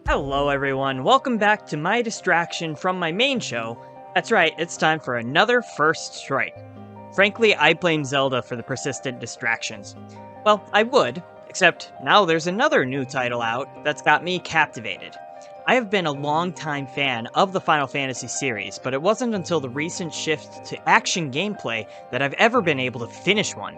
Hello everyone, welcome back to my distraction from my main show. That's right, it's time for another First Strike. Frankly, I blame Zelda for the persistent distractions. Well, I would, except now there's another new title out that's got me captivated. I have been a long-time fan of the Final Fantasy series, but it wasn't until the recent shift to action gameplay that I've ever been able to finish one.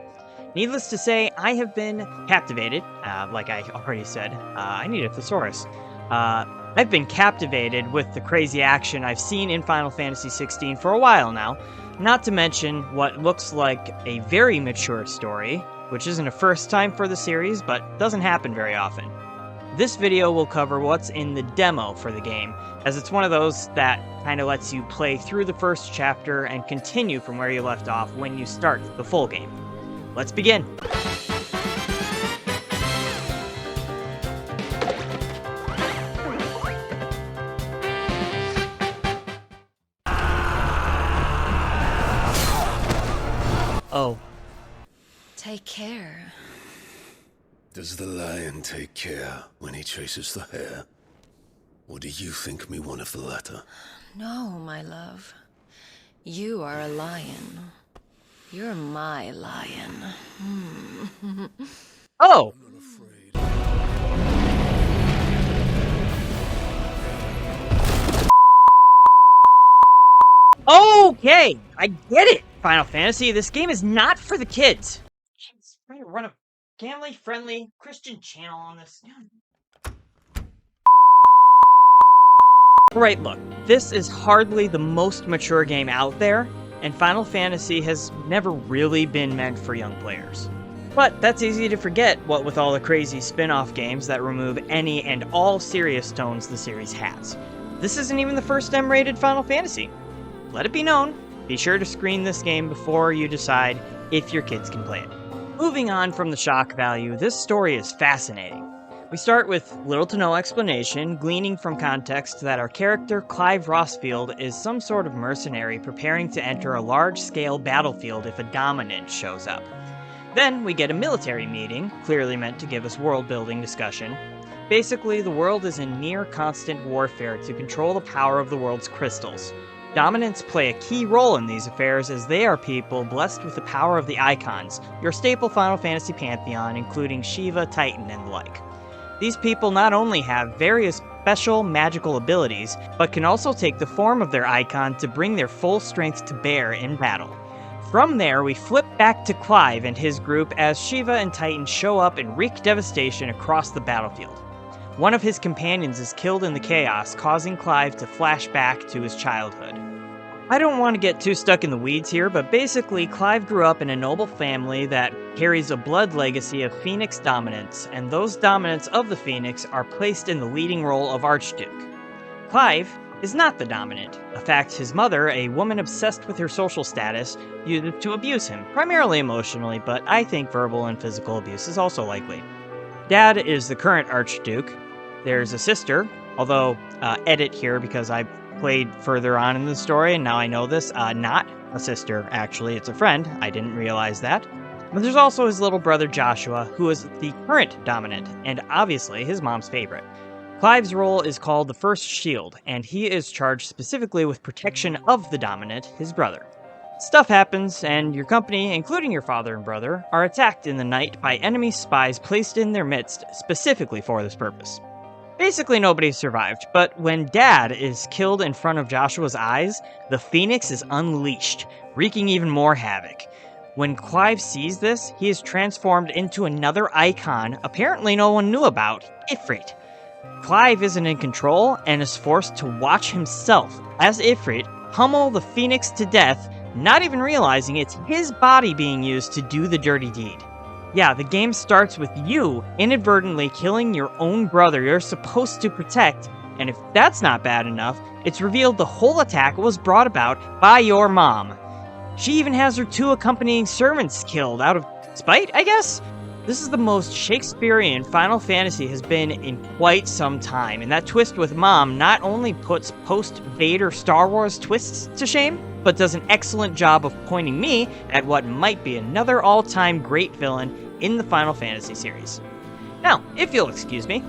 Needless to say, I have been captivated, like I already said. I need a thesaurus. I've been captivated with the crazy action I've seen in Final Fantasy XVI for a while now, not to mention what looks like a very mature story, which isn't a first time for the series, but doesn't happen very often. This video will cover what's in the demo for the game, as it's one of those that kind of lets you play through the first chapter and continue from where you left off when you start the full game. Let's begin! Oh. Take care. Does the lion take care when he chases the hare? Or do you think me one of the latter? No, my love. You are a lion. You're my lion. Oh! Okay! I get it! Final Fantasy, this game is not for the kids. I'm trying to run a family-friendly Christian channel on this. Right, look, this is hardly the most mature game out there, and Final Fantasy has never really been meant for young players. But that's easy to forget, what with all the crazy spin-off games that remove any and all serious tones the series has. This isn't even the first M-rated Final Fantasy. Let it be known, be sure to screen this game before you decide if your kids can play it. Moving on from the shock value, this story is fascinating. We start with little to no explanation, gleaning from context that our character, Clive Rossfield, is some sort of mercenary preparing to enter a large-scale battlefield if a dominant shows up. Then we get a military meeting, clearly meant to give us world-building discussion. Basically, the world is in near constant warfare to control the power of the world's crystals. Dominants play a key role in these affairs as they are people blessed with the power of the icons, your staple Final Fantasy pantheon including Shiva, Titan, and the like. These people not only have various special magical abilities, but can also take the form of their icon to bring their full strength to bear in battle. From there, we flip back to Clive and his group as Shiva and Titan show up and wreak devastation across the battlefield. One of his companions is killed in the chaos, causing Clive to flash back to his childhood. I don't want to get too stuck in the weeds here, but basically Clive grew up in a noble family that carries a blood legacy of Phoenix dominants, and those dominants of the Phoenix are placed in the leading role of Archduke. Clive is not the dominant, a fact his mother, a woman obsessed with her social status, used to abuse him, primarily emotionally, but I think verbal and physical abuse is also likely. Dad is the current Archduke. There's a sister, although, edit here because I played further on in the story and now I know this, not a sister actually, it's a friend, I didn't realize that. But there's also his little brother Joshua, who is the current dominant, and obviously his mom's favorite. Clive's role is called the First Shield, and he is charged specifically with protection of the dominant, his brother. Stuff happens, and your company, including your father and brother, are attacked in the night by enemy spies placed in their midst specifically for this purpose. Basically nobody survived, but when Dad is killed in front of Joshua's eyes, the Phoenix is unleashed, wreaking even more havoc. When Clive sees this, he is transformed into another icon apparently no one knew about, Ifrit. Clive isn't in control and is forced to watch himself, as Ifrit, pummel the Phoenix to death, not even realizing it's his body being used to do the dirty deed. Yeah, the game starts with you inadvertently killing your own brother you're supposed to protect, and if that's not bad enough, it's revealed the whole attack was brought about by your mom. She even has her 2 accompanying servants killed out of spite, I guess? This is the most Shakespearean Final Fantasy has been in quite some time, and that twist with Mom not only puts post-Vader Star Wars twists to shame, but does an excellent job of pointing me at what might be another all-time great villain in the Final Fantasy series. Now, if you'll excuse me,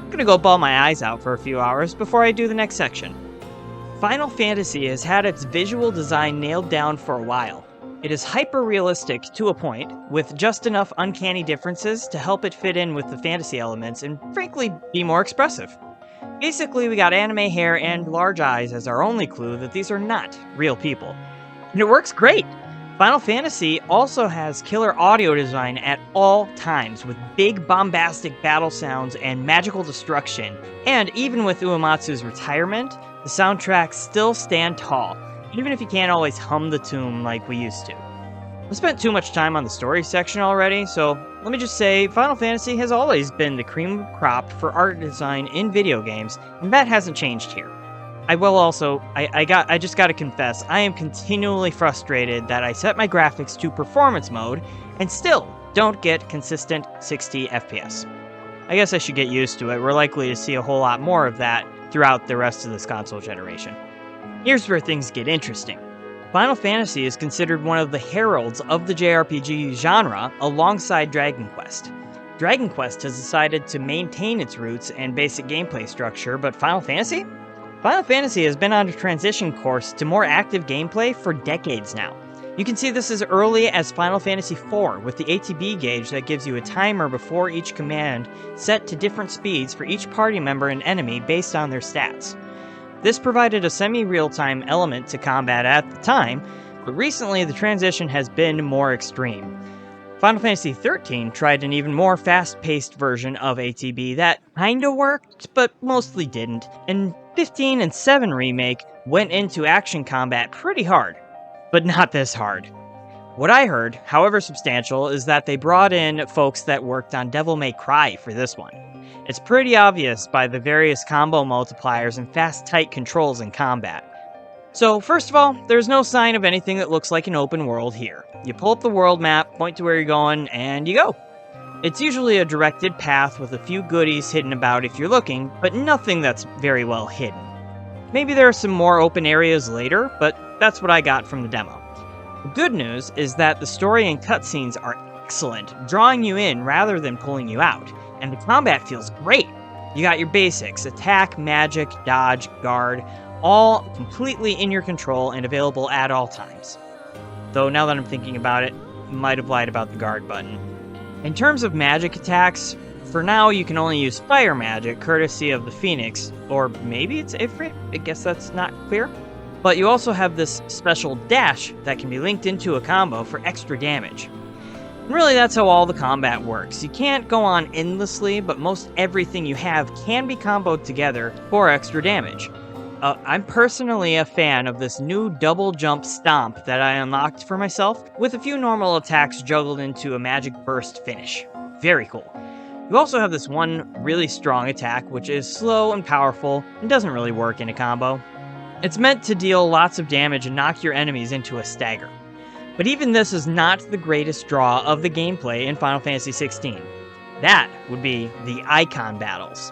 I'm gonna go bawl my eyes out for a few hours before I do the next section. Final Fantasy has had its visual design nailed down for a while. It is hyper-realistic to a point, with just enough uncanny differences to help it fit in with the fantasy elements and frankly be more expressive. Basically, we got anime hair and large eyes as our only clue that these are not real people. And it works great! Final Fantasy also has killer audio design at all times, with big bombastic battle sounds and magical destruction, and even with Uematsu's retirement, the soundtracks still stand tall, even if you can't always hum the tune like we used to. I spent too much time on the story section already, so let me just say Final Fantasy has always been the cream of the crop for art design in video games, and that hasn't changed here. I will also, I just gotta confess, I am continually frustrated that I set my graphics to performance mode and still don't get consistent 60 FPS. I guess I should get used to it. We're likely to see a whole lot more of that throughout the rest of this console generation. Here's where things get interesting. Final Fantasy is considered one of the heralds of the JRPG genre alongside Dragon Quest. Dragon Quest has decided to maintain its roots and basic gameplay structure, but Final Fantasy? Final Fantasy has been on a transition course to more active gameplay for decades now. You can see this as early as Final Fantasy IV with the ATB gauge that gives you a timer before each command set to different speeds for each party member and enemy based on their stats. This provided a semi-real-time element to combat at the time, but recently the transition has been more extreme. Final Fantasy XIII tried an even more fast-paced version of ATB that kinda worked, but mostly didn't, and 15 and 7 Remake went into action combat pretty hard, but not this hard. What I heard, however substantial, is that they brought in folks that worked on Devil May Cry for this one. It's pretty obvious by the various combo multipliers and fast, tight controls in combat. So, first of all, there's no sign of anything that looks like an open world here. You pull up the world map, point to where you're going, and you go. It's usually a directed path with a few goodies hidden about if you're looking, but nothing that's very well hidden. Maybe there are some more open areas later, but that's what I got from the demo. The good news is that the story and cutscenes are excellent, drawing you in rather than pulling you out, and the combat feels great. You got your basics, attack, magic, dodge, guard, all completely in your control and available at all times. Though now that I'm thinking about it, might have lied about the guard button. In terms of magic attacks, for now you can only use fire magic courtesy of the Phoenix, or maybe it's Ifrit, I guess that's not clear. But you also have this special dash that can be linked into a combo for extra damage. And really that's how all the combat works. You can't go on endlessly, but most everything you have can be comboed together for extra damage. I'm personally a fan of this new double jump stomp that I unlocked for myself, with a few normal attacks juggled into a magic burst finish. Very cool. You also have this one really strong attack, which is slow and powerful, and doesn't really work in a combo. It's meant to deal lots of damage and knock your enemies into a stagger. But even this is not the greatest draw of the gameplay in Final Fantasy XVI. That would be the icon battles.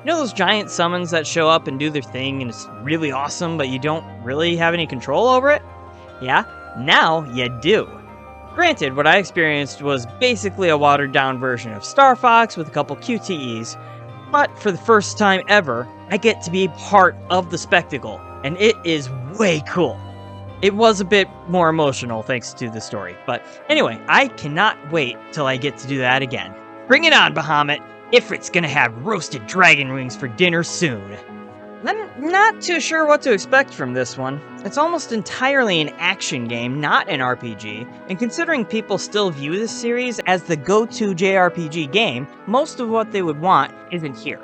You know those giant summons that show up and do their thing and it's really awesome, but you don't really have any control over it? Yeah, now you do. Granted, what I experienced was basically a watered-down version of Star Fox with a couple QTEs, but for the first time ever, I get to be part of the spectacle, and it is way cool. It was a bit more emotional thanks to the story, but anyway, I cannot wait till I get to do that again. Bring it on, Bahamut! Ifrit's gonna have roasted dragon wings for dinner soon. I'm not too sure what to expect from this one. It's almost entirely an action game, not an RPG, and considering people still view this series as the go-to JRPG game, most of what they would want isn't here.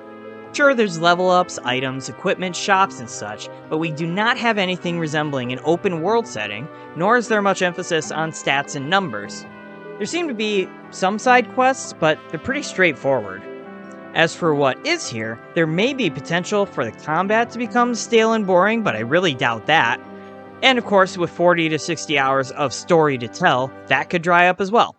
Sure, there's level ups, items, equipment, shops, and such, but we do not have anything resembling an open world setting, nor is there much emphasis on stats and numbers. There seem to be some side quests, but they're pretty straightforward. As for what is here, there may be potential for the combat to become stale and boring, but I really doubt that. And of course, with 40 to 60 hours of story to tell, that could dry up as well.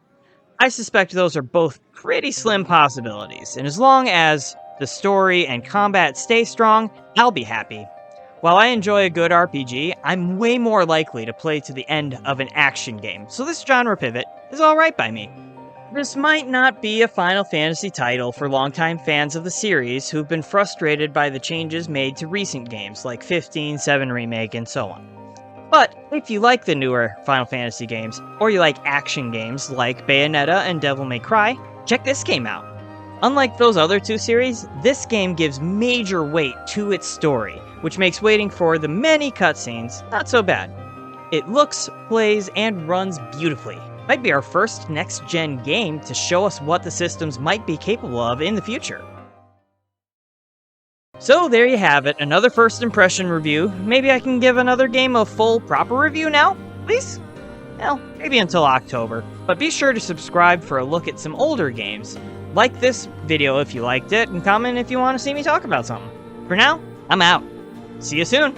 I suspect those are both pretty slim possibilities, and as long as the story and combat stay strong, I'll be happy. While I enjoy a good RPG, I'm way more likely to play to the end of an action game, so this genre pivot is alright by me. This might not be a Final Fantasy title for longtime fans of the series who've been frustrated by the changes made to recent games like 15, 7 Remake, and so on. But if you like the newer Final Fantasy games, or you like action games like Bayonetta and Devil May Cry, check this game out. Unlike those other two series, this game gives major weight to its story, which makes waiting for the many cutscenes not so bad. It looks, plays, and runs beautifully. Might be our first next-gen game to show us what the systems might be capable of in the future. So there you have it, another first impression review. Maybe I can give another game a full, proper review now, please? Well, maybe until October. But be sure to subscribe for a look at some older games. Like this video if you liked it, and comment if you want to see me talk about something. For now, I'm out. See you soon!